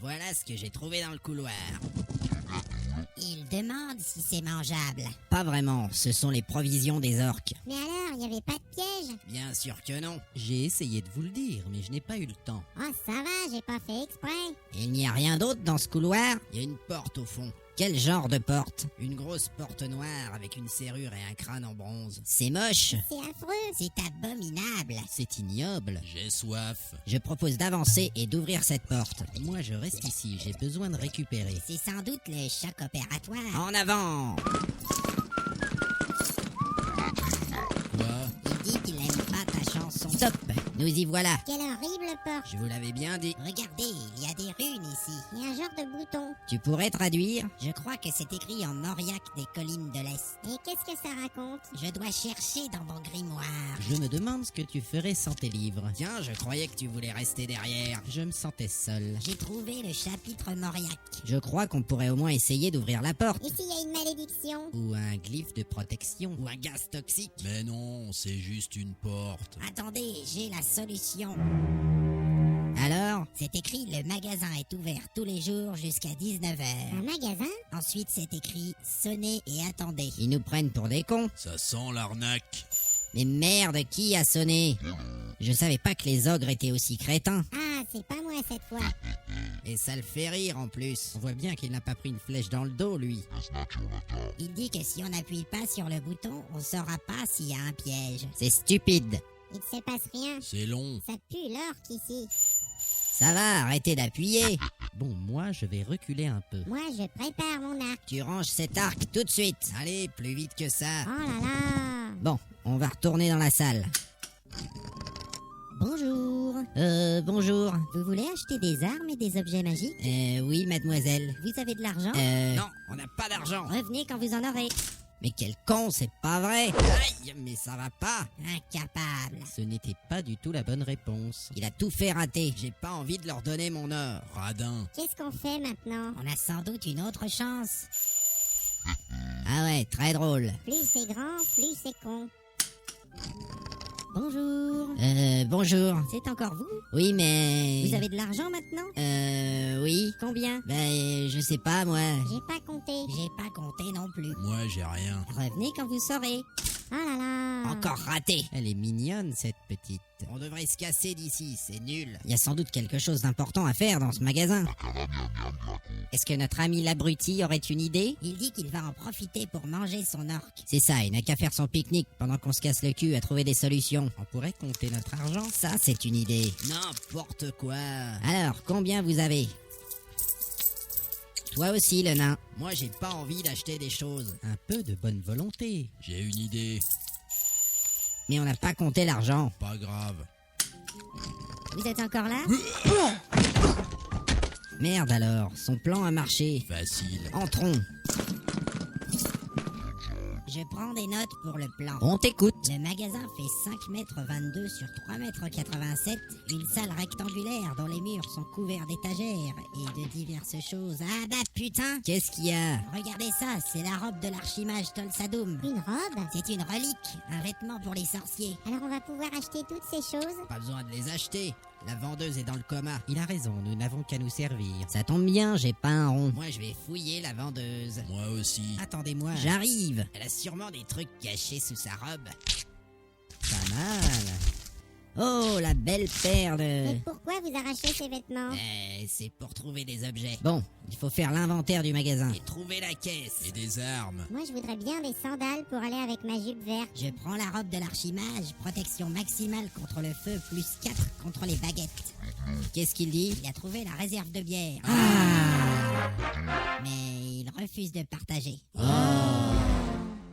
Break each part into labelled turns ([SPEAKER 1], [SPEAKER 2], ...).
[SPEAKER 1] Voilà ce que j'ai trouvé dans le couloir.
[SPEAKER 2] Il demande si c'est mangeable.
[SPEAKER 1] Pas vraiment, ce sont les provisions des orques.
[SPEAKER 2] Mais alors, il n'y avait pas de piège?
[SPEAKER 1] Bien sûr que non. J'ai essayé de vous le dire, mais je n'ai pas eu le temps.
[SPEAKER 2] Oh, ça va, j'ai pas fait exprès.
[SPEAKER 1] Il n'y a rien d'autre dans ce couloir? Il y a une porte au fond. Quel genre de porte? Une grosse porte noire avec une serrure et un crâne en bronze. C'est moche.
[SPEAKER 2] C'est affreux. C'est abominable.
[SPEAKER 1] C'est ignoble.
[SPEAKER 3] J'ai soif.
[SPEAKER 1] Je propose d'avancer et d'ouvrir cette porte. Moi, je reste ici, j'ai besoin de récupérer.
[SPEAKER 2] C'est sans doute le choc opératoire.
[SPEAKER 1] En avant!
[SPEAKER 3] Quoi?
[SPEAKER 2] Il dit qu'il aime pas ta chanson.
[SPEAKER 1] Stop! Nous y voilà.
[SPEAKER 2] Quelle horrible porte.
[SPEAKER 1] Je vous l'avais bien dit.
[SPEAKER 2] Regardez, il y a des runes ici. Il y a un genre de bouton.
[SPEAKER 1] Tu pourrais traduire?
[SPEAKER 2] Je crois que c'est écrit en Auriac des collines de l'Est. Et qu'est-ce que ça raconte? Je dois chercher dans mon grimoire.
[SPEAKER 1] Je me demande ce que tu ferais sans tes livres. Tiens, je croyais que tu voulais rester derrière. Je me sentais seul.
[SPEAKER 2] J'ai trouvé le chapitre Mauriac.
[SPEAKER 1] Je crois qu'on pourrait au moins essayer d'ouvrir la porte.
[SPEAKER 2] Et s'il y a une malédiction?
[SPEAKER 1] Ou un glyphe de protection. Ou un gaz toxique.
[SPEAKER 3] Mais non, c'est juste une porte.
[SPEAKER 2] Attendez, j'ai la solution.
[SPEAKER 1] Alors?
[SPEAKER 2] C'est écrit, le magasin est ouvert tous les jours jusqu'à 19h. Un magasin? Ensuite, c'est écrit, sonnez et attendez.
[SPEAKER 1] Ils nous prennent pour des cons.
[SPEAKER 3] Ça sent l'arnaque.
[SPEAKER 1] Mais merde, qui a sonné? Je savais pas que les ogres étaient aussi crétins.
[SPEAKER 2] Ah, c'est pas moi cette fois.
[SPEAKER 1] Et ça le fait rire en plus. On voit bien qu'il n'a pas pris une flèche dans le dos, lui.
[SPEAKER 2] Il dit que si on n'appuie pas sur le bouton, on saura pas s'il y a un piège.
[SPEAKER 1] C'est stupide.
[SPEAKER 2] Il ne se passe rien.
[SPEAKER 3] C'est long.
[SPEAKER 2] Ça pue l'orque ici.
[SPEAKER 1] Ça va, arrêtez d'appuyer. Bon, moi, je vais reculer un peu.
[SPEAKER 2] Moi, je prépare mon arc.
[SPEAKER 1] Tu ranges cet arc tout de suite. Allez, plus vite que ça.
[SPEAKER 2] Oh là là.
[SPEAKER 1] Bon, on va retourner dans la salle.
[SPEAKER 2] Bonjour.
[SPEAKER 1] Bonjour.
[SPEAKER 2] Vous voulez acheter des armes et des objets magiques?
[SPEAKER 1] Oui, mademoiselle.
[SPEAKER 2] Vous avez de l'argent?
[SPEAKER 1] Non, on n'a pas d'argent.
[SPEAKER 2] Revenez quand vous en aurez.
[SPEAKER 1] Mais quel con, c'est pas vrai. Aïe, mais ça va pas.
[SPEAKER 2] Incapable.
[SPEAKER 1] Ce n'était pas du tout la bonne réponse. Il a tout fait rater. J'ai pas envie de leur donner mon or.
[SPEAKER 3] Radin.
[SPEAKER 2] Qu'est-ce qu'on fait maintenant? On a sans doute une autre chance.
[SPEAKER 1] Ah ouais, très drôle.
[SPEAKER 2] Plus c'est grand, plus c'est con. Bonjour.
[SPEAKER 1] Bonjour.
[SPEAKER 2] C'est encore vous?
[SPEAKER 1] Oui, mais...
[SPEAKER 2] Vous avez de l'argent maintenant?
[SPEAKER 1] Oui.
[SPEAKER 2] Combien?
[SPEAKER 1] Ben, je sais pas, moi.
[SPEAKER 2] J'ai pas compté. J'ai pas compté non plus.
[SPEAKER 3] Moi, j'ai rien.
[SPEAKER 2] Revenez quand vous saurez. Oh là là.
[SPEAKER 1] Encore raté. Elle est mignonne, cette petite. On devrait se casser d'ici, c'est nul. Il y a sans doute quelque chose d'important à faire dans ce magasin. Est-ce que notre ami l'abruti aurait une idée?
[SPEAKER 2] Il dit qu'il va en profiter pour manger son orque.
[SPEAKER 1] C'est ça, il n'a qu'à faire son pique-nique pendant qu'on se casse le cul à trouver des solutions. On pourrait compter notre argent, ça c'est une idée. N'importe quoi. Alors, combien vous avez? Toi aussi, le nain. Moi, j'ai pas envie d'acheter des choses. Un peu de bonne volonté.
[SPEAKER 3] J'ai une idée.
[SPEAKER 1] Mais on n'a pas compté l'argent.
[SPEAKER 3] Pas grave.
[SPEAKER 2] Vous êtes encore là?
[SPEAKER 1] Merde alors, son plan a marché.
[SPEAKER 3] Facile.
[SPEAKER 1] Entrons.
[SPEAKER 2] Je prends des notes pour le plan.
[SPEAKER 1] On t'écoute.
[SPEAKER 2] Le magasin fait 5,22 m sur 3,87 m, une salle rectangulaire dont les murs sont couverts d'étagères et de diverses choses. Ah bah putain!
[SPEAKER 1] Qu'est-ce qu'il y a?
[SPEAKER 2] Regardez ça, c'est la robe de l'archimage Tolsadoum. Une robe? C'est une relique, un vêtement pour les sorciers. Alors on va pouvoir acheter toutes ces choses?
[SPEAKER 1] Pas besoin de les acheter. La vendeuse est dans le coma. Il a raison, nous n'avons qu'à nous servir. Ça tombe bien, j'ai pas un rond. Moi, je vais fouiller la vendeuse.
[SPEAKER 3] Moi aussi.
[SPEAKER 1] Attendez-moi. J'arrive. Elle a sûrement des trucs cachés sous sa robe. Pas mal. Oh, la belle paire
[SPEAKER 2] Mais
[SPEAKER 1] de...
[SPEAKER 2] pourquoi vous arrachez ces vêtements?
[SPEAKER 1] C'est pour trouver des objets. Bon, il faut faire l'inventaire du magasin. Et trouver la caisse.
[SPEAKER 3] Et des armes.
[SPEAKER 2] Moi je voudrais bien des sandales pour aller avec ma jupe verte. Je prends la robe de l'archimage, protection maximale contre le feu, plus 4 contre les baguettes.
[SPEAKER 1] Qu'est-ce qu'il dit?
[SPEAKER 2] Il a trouvé la réserve de bière. Mais il refuse de partager.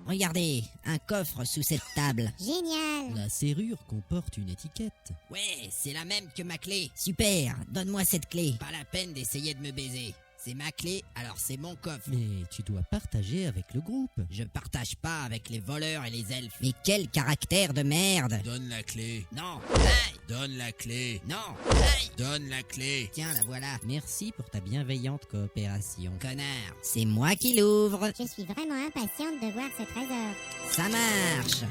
[SPEAKER 1] Regardez, un coffre sous cette table.
[SPEAKER 2] Génial!
[SPEAKER 1] La serrure comporte une étiquette. Ouais, c'est la même que ma clé. Super, donne-moi cette clé. Pas la peine d'essayer de me baiser. C'est ma clé, alors c'est mon coffre.
[SPEAKER 4] Mais tu dois partager avec le groupe.
[SPEAKER 1] Je partage pas avec les voleurs et les elfes. Mais quel caractère de merde!
[SPEAKER 3] Donne la clé.
[SPEAKER 1] Non! Hey!
[SPEAKER 3] Donne la clé.
[SPEAKER 1] Non! Hey!
[SPEAKER 3] Donne la clé.
[SPEAKER 1] Tiens, la voilà.
[SPEAKER 4] Merci pour ta bienveillante coopération.
[SPEAKER 1] Connard, c'est moi qui l'ouvre.
[SPEAKER 2] Je suis vraiment impatiente de voir ce trésor.
[SPEAKER 1] Ça marche.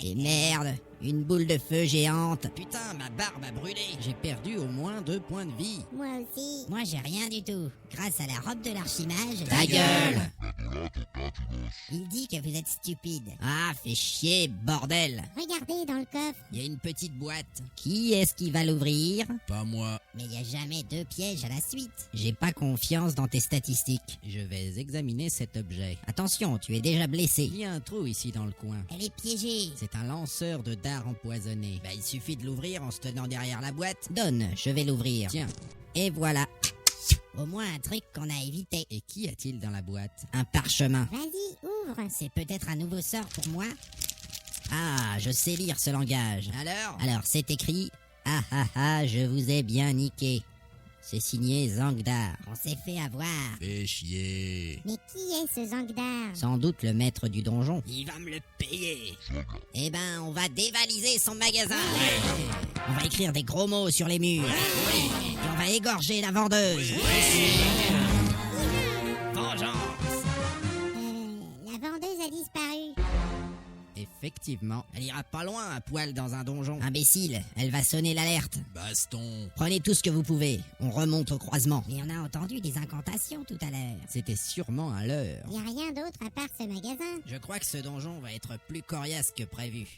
[SPEAKER 1] Et merde, Une boule de feu géante. Putain, ma barbe a brûlé. J'ai perdu au moins 2 points de vie.
[SPEAKER 2] Moi aussi. Moi, j'ai rien du tout. Grâce à la robe de l'archimage...
[SPEAKER 1] Ta gueule!
[SPEAKER 2] Il dit que vous êtes stupide.
[SPEAKER 1] Ah, fais chier, bordel.
[SPEAKER 2] Regardez dans le coffre.
[SPEAKER 1] Il y a une petite boîte. Qui est-ce qui va l'ouvrir?
[SPEAKER 3] Pas moi.
[SPEAKER 2] Mais il n'y a jamais 2 pièges à la suite.
[SPEAKER 1] J'ai pas confiance dans tes statistiques.
[SPEAKER 4] Je vais examiner cet objet.
[SPEAKER 1] Attention, tu es déjà blessé.
[SPEAKER 4] Il y a un trou ici dans le coin.
[SPEAKER 2] Elle est piégée.
[SPEAKER 4] C'est un lanceur de dards empoisonné.
[SPEAKER 1] Bah, il suffit de l'ouvrir en se tenant derrière la boîte. Donne, je vais l'ouvrir.
[SPEAKER 4] Tiens,
[SPEAKER 1] Et voilà,
[SPEAKER 2] Au moins un truc qu'on a évité.
[SPEAKER 4] et qu'y a-t-il dans la boîte?
[SPEAKER 1] un parchemin.
[SPEAKER 2] Vas-y, ouvre. C'est peut-être un nouveau sort pour moi.
[SPEAKER 1] Ah, je sais lire ce langage. Alors, c'est écrit « Ah ah ah, je vous ai bien niqué ». C'est signé Zangdar.
[SPEAKER 2] On s'est fait avoir.
[SPEAKER 3] Fais chier.
[SPEAKER 2] Mais qui est ce Zangdar?
[SPEAKER 1] Sans doute le maître du donjon.
[SPEAKER 3] Il va me le payer.
[SPEAKER 1] Eh ben, on va dévaliser son magasin. On va écrire des gros mots sur les murs. Et on va égorger la vendeuse.
[SPEAKER 3] Vengeance.
[SPEAKER 2] La vendeuse a disparu.
[SPEAKER 4] Effectivement.
[SPEAKER 1] Elle ira pas loin à poil dans un donjon. Imbécile, elle va sonner l'alerte.
[SPEAKER 3] Baston.
[SPEAKER 1] Prenez tout ce que vous pouvez. On remonte au croisement.
[SPEAKER 2] Mais on a entendu des incantations tout à l'heure.
[SPEAKER 4] C'était sûrement un leurre.
[SPEAKER 2] Il n'y a rien d'autre à part ce magasin.
[SPEAKER 1] Je crois que ce donjon va être plus coriace que prévu.